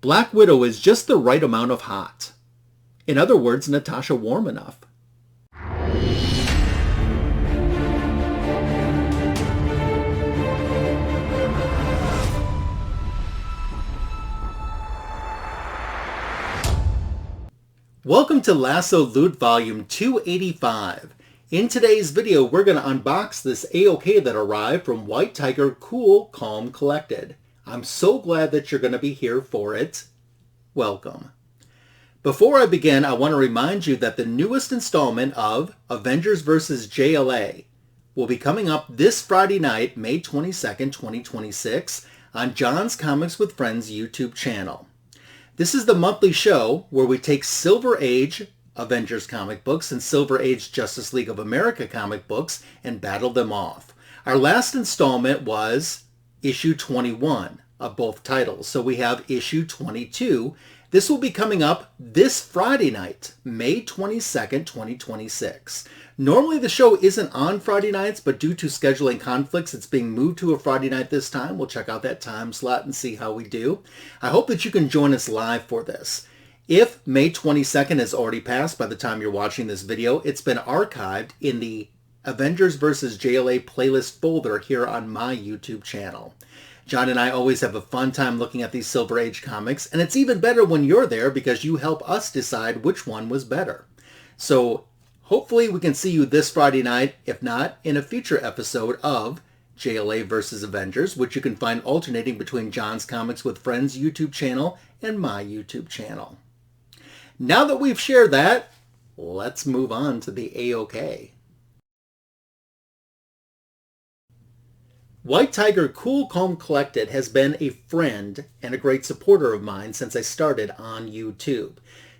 Black Widow is just the right amount of hot. In other words, Natasha Romanoff. Welcome to LASSOED Volume 285. In today's video, we're going to unbox this AOK that arrived from White Tiger Cool Calm Collected. I'm so glad that you're going to be here for it. Welcome. Before I begin, I want to remind you that the newest installment of Avengers vs. JLA will be coming up this Friday night, May 22nd, 2026, on John's Comics with Friends YouTube channel. This is the monthly show where we take Silver Age Avengers comic books and Silver Age Justice League of America comic books and battle them off. Our last installment was issue 21 of both titles, so we have issue 22. This will be coming up this Friday night, May 22nd, 2026. Normally the show isn't on Friday nights, but due to scheduling conflicts, it's being moved to a Friday night this time. We'll check out that time slot and see how we do. I hope that you can join us live for this. If May 22nd has already passed by the time you're watching this video, it's been archived in the Avengers vs. JLA playlist folder here on my YouTube channel. John and I always have a fun time looking at these Silver Age comics, and it's even better when you're there because you help us decide which one was better. So hopefully we can see you this Friday night, if not, in a future episode of JLA vs. Avengers, which you can find alternating between John's Comics with Friends YouTube channel and my YouTube channel. Now that we've shared that, let's move on to the AOK. White Tiger Cool Calm Collected has been a friend and a great supporter of mine since I started on YouTube.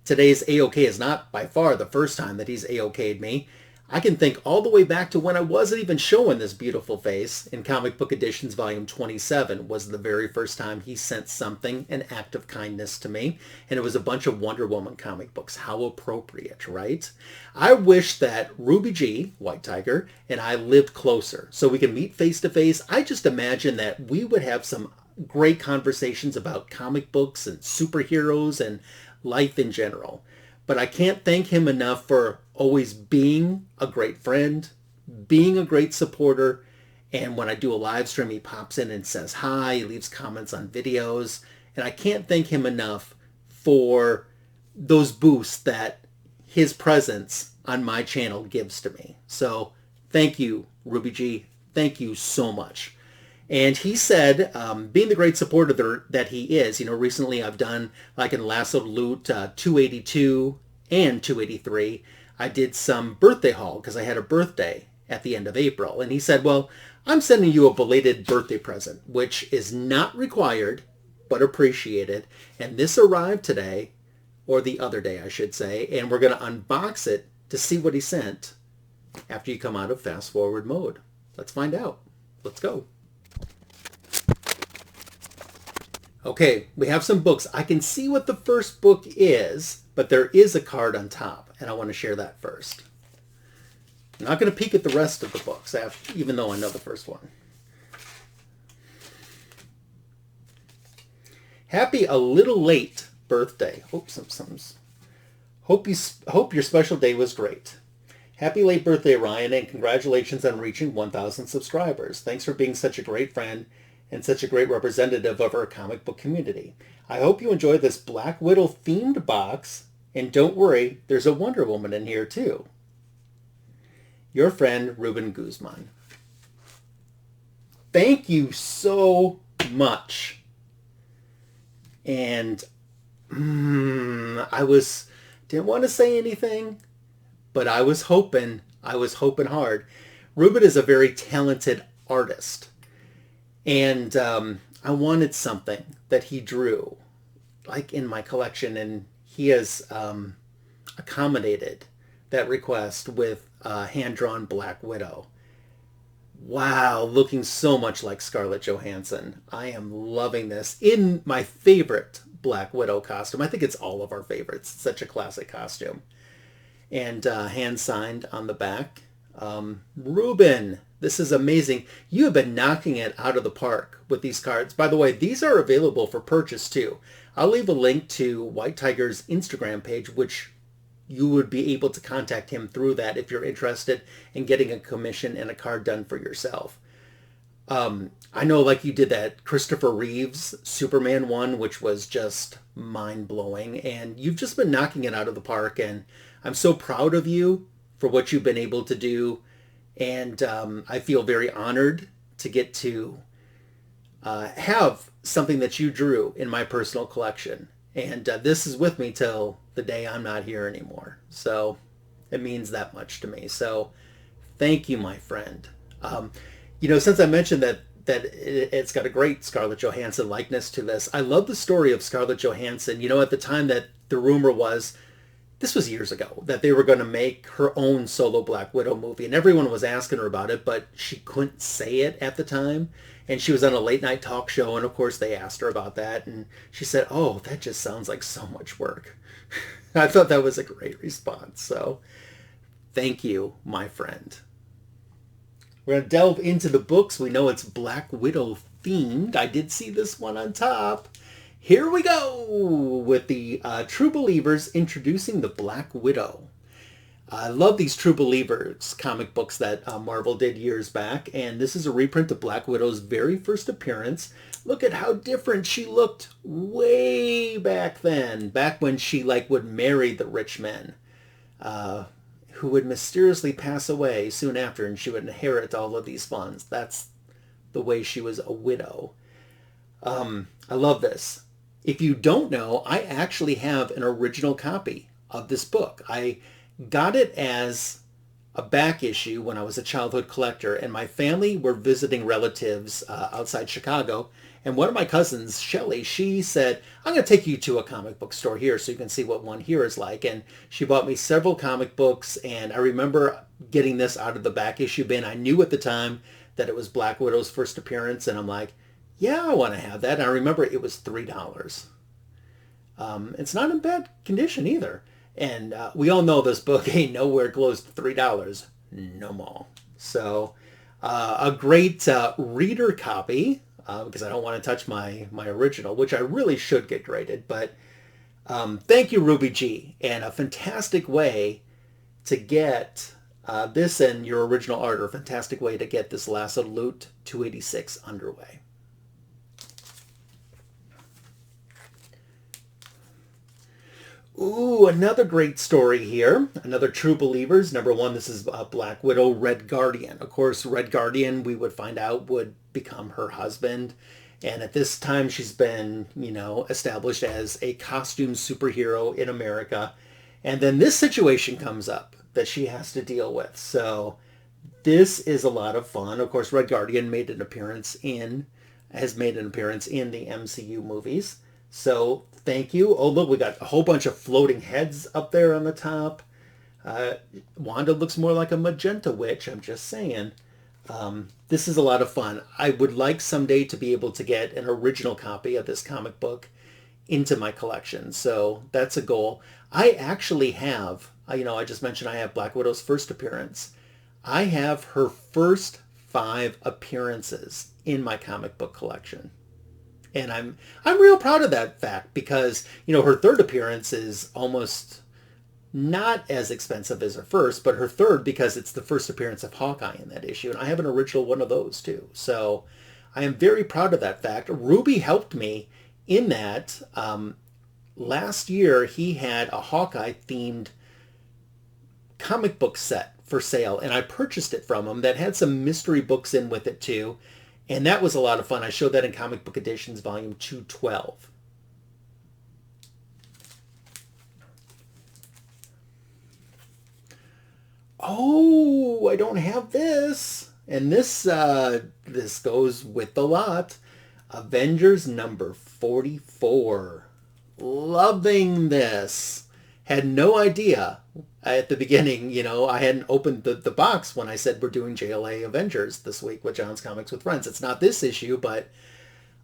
Today's AOK is not by far the first time that he's AOK'd me. I can think all the way back to when I wasn't even showing this beautiful face. In Comic Book Editions Volume 27 was the very first time he sent something, an act of kindness to me. And it was a bunch of Wonder Woman comic books. How appropriate, right? I wish that Ruby G, White Tiger, and I lived closer so we can meet face to face. I just imagine that we would have some great conversations about comic books and superheroes and life in general. But I can't thank him enough for always being a great friend, being a great supporter, and when I do a live stream, he pops in and says hi, he leaves comments on videos, and I can't thank him enough for those boosts that his presence on my channel gives to me. So thank you, Ruby G. Thank you so much. And he said, being the great supporter that he is, recently I've done, like in LASSOED Loot 282 and 283, I did some birthday haul because I had a birthday at the end of April. And he said, well, I'm sending you a belated birthday present, which is not required, but appreciated. And this arrived today, or the other day, I should say, and we're going to unbox it to see what he sent after you come out of fast forward mode. Let's find out. Let's go. Okay, we have some books. I can see what the first book is, but there is a card on top, and I want to share that first. I'm not going to peek at the rest of the books, even though I know the first one. Happy a little late birthday. Hope your special day was great. Happy late birthday, Ryan, and congratulations on reaching 1,000 subscribers. Thanks for being such a great friend and such a great representative of our comic book community. I hope you enjoy this Black Widow themed box, and don't worry, there's a Wonder Woman in here too. Your friend, Ruben Guzman. Thank you so much. And didn't want to say anything, but I was hoping hard. Ruben is a very talented artist. And I wanted something that he drew, like in my collection, and he has accommodated that request with hand-drawn Black Widow. Wow, looking so much like Scarlet Johansson. I am loving this in my favorite Black Widow costume. I think it's all of our favorites. It's such a classic costume. And hand-signed on the back. Ruben, This is amazing. You have been knocking it out of the park with these cards. By the way, these are available for purchase too. I'll leave a link to White Tiger's Instagram page, which you would be able to contact him through that if you're interested in getting a commission and a card done for yourself. I know like you did that Christopher Reeves Superman one, which was just mind-blowing, and you've just been knocking it out of the park, and I'm so proud of you for what you've been able to do, and I feel very honored to get to have something that you drew in my personal collection, and this is with me till the day I'm not here anymore, so it means that much to me. So thank you, my friend. You know, since I mentioned that it's got a great Scarlett Johansson likeness to this, I love the story of Scarlett Johansson. You know, at the time that the rumor was, this was years ago, that they were going to make her own solo Black Widow movie, and everyone was asking her about it, but she couldn't say it at the time. And she was on a late night talk show, and of course they asked her about that, and she said, "Oh, that just sounds like so much work." I thought that was a great response. So thank you, my friend. We're going to delve into the books. We know it's Black Widow themed. I did see this one on top. Here we go with the True Believers introducing the Black Widow. I love these True Believers comic books that Marvel did years back, and this is a reprint of Black Widow's very first appearance. Look at how different she looked way back then, back when she like would marry the rich men who would mysteriously pass away soon after, and she would inherit all of these funds. That's the way she was a widow. I love this. If you don't know, I actually have an original copy of this book. I got it as a back issue when I was a childhood collector, and my family were visiting relatives outside Chicago, and one of my cousins, Shelly, she said, "I'm going to take you to a comic book store here so you can see what one here is like." And she bought me several comic books, and I remember getting this out of the back issue bin. I knew at the time that it was Black Widow's first appearance, and I'm like, yeah, I want to have that. And I remember it was $3. It's not in bad condition either. And we all know this book ain't nowhere close to $3 no more. So a great reader copy, because I don't want to touch my original, which I really should get graded. But thank you, Ruby G. And a fantastic way to get this and your original art, or a fantastic way to get this LASSOED Loot 286 underway. Ooh, another great story here. Another True Believers. Number one, this is Black Widow, Red Guardian. Of course, Red Guardian, we would find out, would become her husband. And at this time, she's been, you know, established as a costume superhero in America. And then this situation comes up that she has to deal with. So this is a lot of fun. Of course, Red Guardian has made an appearance in the MCU movies. So thank you. Oh, look, we got a whole bunch of floating heads up there on the top. Wanda looks more like a magenta witch, I'm just saying. This is a lot of fun. I would like someday to be able to get an original copy of this comic book into my collection. So that's a goal. I actually have, you know, I just mentioned I have Black Widow's first appearance. I have her first 5 appearances in my comic book collection. And I'm real proud of that fact, because, you know, her third appearance is almost not as expensive as her first, but her third because it's the first appearance of Hawkeye in that issue. And I have an original one of those too. So I am very proud of that fact. Ruby helped me in that. Last year, he had a Hawkeye themed comic book set for sale, and I purchased it from him that had some mystery books in with it too. And that was a lot of fun. I showed that in Comic Book Editions, Volume 212. Oh, I don't have this. And this goes with the lot. Avengers number 44. Loving this. Had no idea at the beginning, you know, I hadn't opened the box when I said we're doing JLA Avengers this week with John's Comics with Friends. It's not this issue, but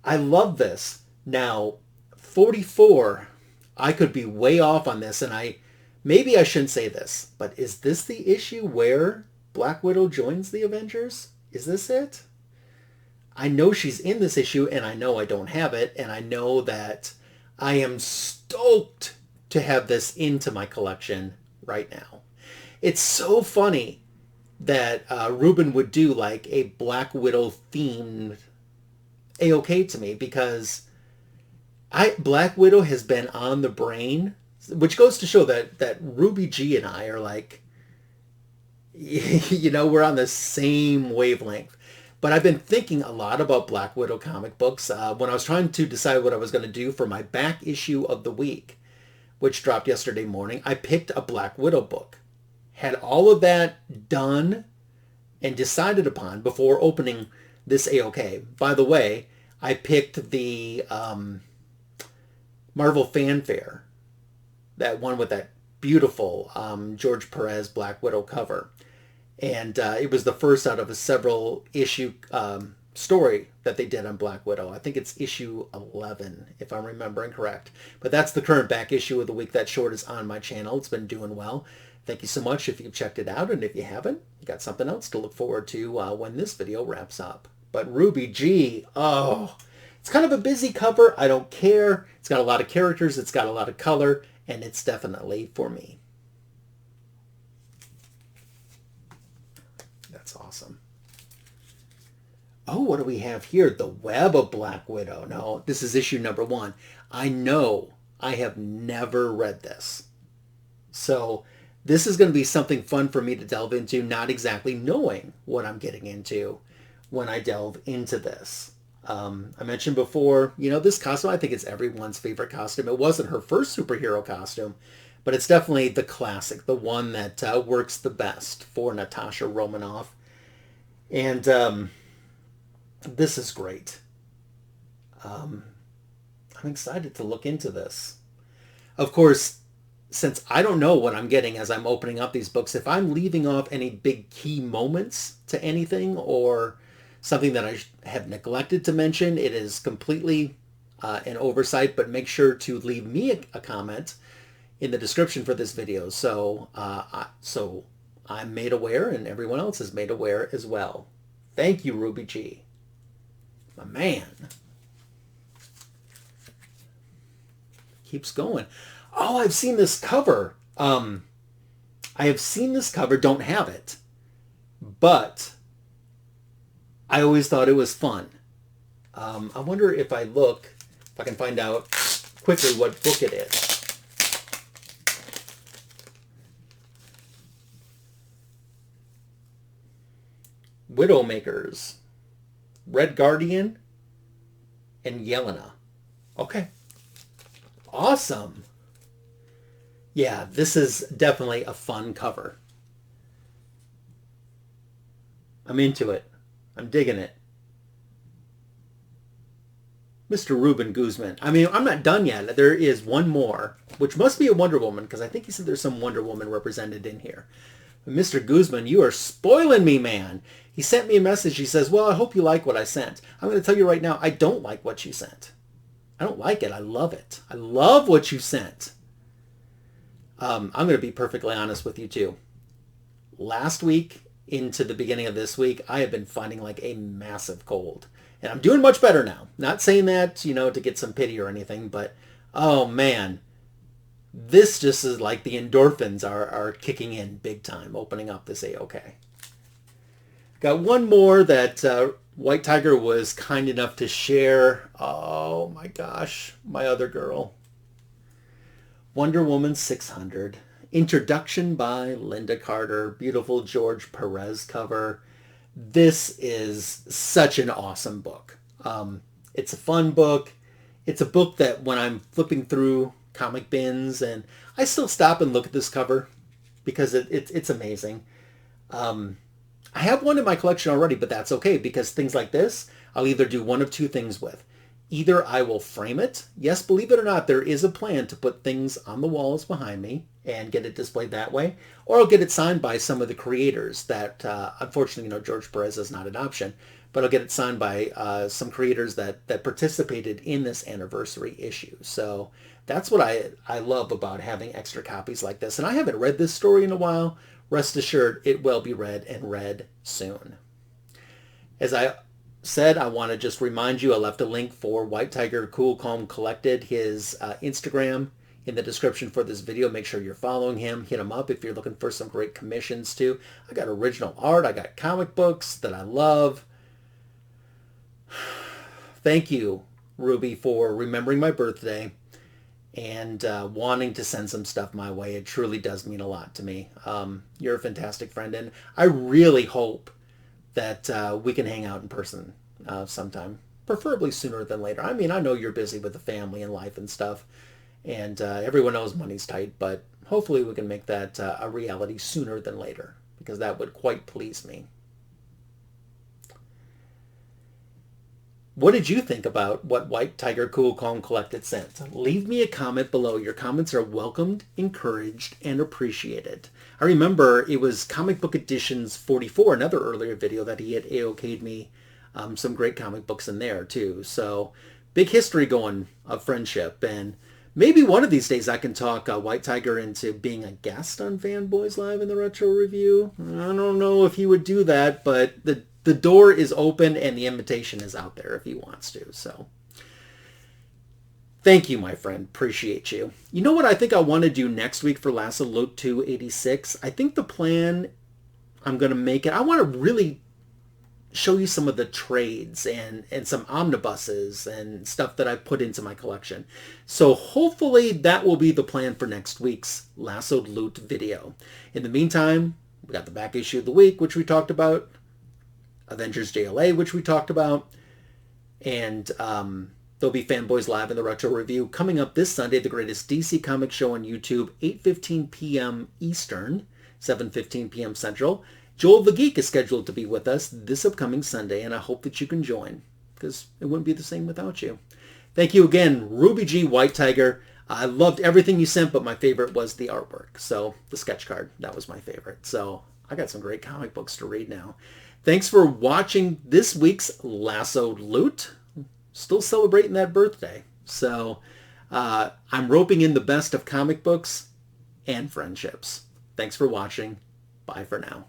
I love this. Now, 44, I could be way off on this, and maybe I shouldn't say this, but is this the issue where Black Widow joins the Avengers is this it? I know she's in this issue, and I know I don't have it, and I know that I am stoked to have this into my collection right now. It's so funny that Ruben would do like a Black Widow themed AOK to me, because Black Widow has been on the brain, which goes to show that Ruby G and I are like, you know, we're on the same wavelength. But I've been thinking a lot about Black Widow comic books when I was trying to decide what I was going to do for my back issue of the week, which dropped yesterday morning. I picked a Black Widow book. Had all of that done and decided upon before opening this AOK. By the way, I picked the Marvel Fanfare, that one with that beautiful George Perez Black Widow cover. And it was the first out of a several issue story that they did on Black Widow. I think it's issue 11, if I'm remembering correct. But that's the current back issue of the week. That short is on my channel. It's been doing well. Thank you so much if you've checked it out. And if you haven't, you got something else to look forward to when this video wraps up. But Ruby G, oh, it's kind of a busy cover. I don't care. It's got a lot of characters. It's got a lot of color. And it's definitely for me. That's awesome. Oh, what do we have here? The Web of Black Widow. No, this is issue number 1. I know I have never read this. So this is going to be something fun for me to delve into, not exactly knowing what I'm getting into when I delve into this. I mentioned before, you know, this costume, I think it's everyone's favorite costume. It wasn't her first superhero costume, but it's definitely the classic, the one that works the best for Natasha Romanoff. And this is great. I'm excited to look into this. Of course, since I don't know what I'm getting as I'm opening up these books, if I'm leaving off any big key moments to anything or something that I have neglected to mention, it is completely an oversight, but make sure to leave me a comment in the description for this video so I'm made aware and everyone else is made aware as well. Thank you, Ruby G. My man. Keeps going. Oh, I've seen this cover. I have seen this cover, don't have it, but I always thought it was fun. I wonder if I can find out quickly what book it is. Widowmakers, Red Guardian, and Yelena. Okay. Awesome. Yeah, this is definitely a fun cover. I'm into it. I'm digging it. Mr. Ruben Guzman. I mean, I'm not done yet. There is one more, which must be a Wonder Woman, because I think he said there's some Wonder Woman represented in here. But Mr. Guzman, you are spoiling me, man. He sent me a message. He says, well, I hope you like what I sent. I'm going to tell you right now, I don't like what you sent. I don't like it. I love it. I love what you sent. I'm going to be perfectly honest with you, too. Last week into the beginning of this week, I have been fighting like a massive cold. And I'm doing much better now. Not saying that, you know, to get some pity or anything, but, oh, man. This just is like the endorphins are kicking in big time, opening up this AOK. Got one more that White Tiger was kind enough to share. Oh my gosh, my other girl. Wonder Woman 600. Introduction by Linda Carter. Beautiful George Perez cover. This is such an awesome book. It's a fun book. It's a book that when I'm flipping through comic bins, and I still stop and look at this cover because it's amazing. I have one in my collection already, but that's okay because things like this, I'll either do one of two things with. Either I will frame it. Yes, believe it or not, there is a plan to put things on the walls behind me and get it displayed that way. Or I'll get it signed by some of the creators that, unfortunately, you know, George Perez is not an option. But I'll get it signed by some creators that participated in this anniversary issue. So that's what I love about having extra copies like this. And I haven't read this story in a while. Rest assured, it will be read and read soon. As I said, I want to just remind you, I left a link for White Tiger Cool Calm Collected, his Instagram, in the description for this video. Make sure you're following him. Hit him up if you're looking for some great commissions too. I got original art. I got comic books that I love. Thank you, Ruby, for remembering my birthday and wanting to send some stuff my way. It truly does mean a lot to me. You're a fantastic friend, and I really hope that we can hang out in person sometime, preferably sooner than later. I mean, I know you're busy with the family and life and stuff, and everyone knows money's tight, but hopefully we can make that a reality sooner than later, because that would quite please me. What did you think about what White Tiger Cool Calm Collected sent? Leave me a comment below. Your comments are welcomed, encouraged, and appreciated. I remember it was Comic Book Editions 44, another earlier video that he had AOK'd me some great comic books in there too. So big history going of friendship, and maybe one of these days I can talk White Tiger into being a guest on Fanboys Live in the Retro Review. I don't know if he would do that, but the door is open and the invitation is out there if he wants to. So thank you, my friend. Appreciate you. You know what I think I want to do next week for LASSOED 286? I think the plan I'm going to make it, I want to really show you some of the trades and some omnibuses and stuff that I've put into my collection. So hopefully that will be the plan for next week's LASSOED Loot video. In the meantime, we got the back issue of the week, which we talked about, Avengers JLA, which we talked about, and there'll be Fanboys Live in the Retro Review coming up this Sunday, the greatest DC comic show on YouTube, 8:15 p.m. Eastern, 7:15 p.m. Central. Joel the Geek is scheduled to be with us this upcoming Sunday, and I hope that you can join, because it wouldn't be the same without you. Thank you again, Ruby G. White Tiger. I loved everything you sent, but my favorite was the artwork. So the sketch card, that was my favorite. So I got some great comic books to read now. Thanks for watching this week's LASSOED Loot. Still celebrating that birthday. So I'm roping in the best of comic books and friendships. Thanks for watching. Bye for now.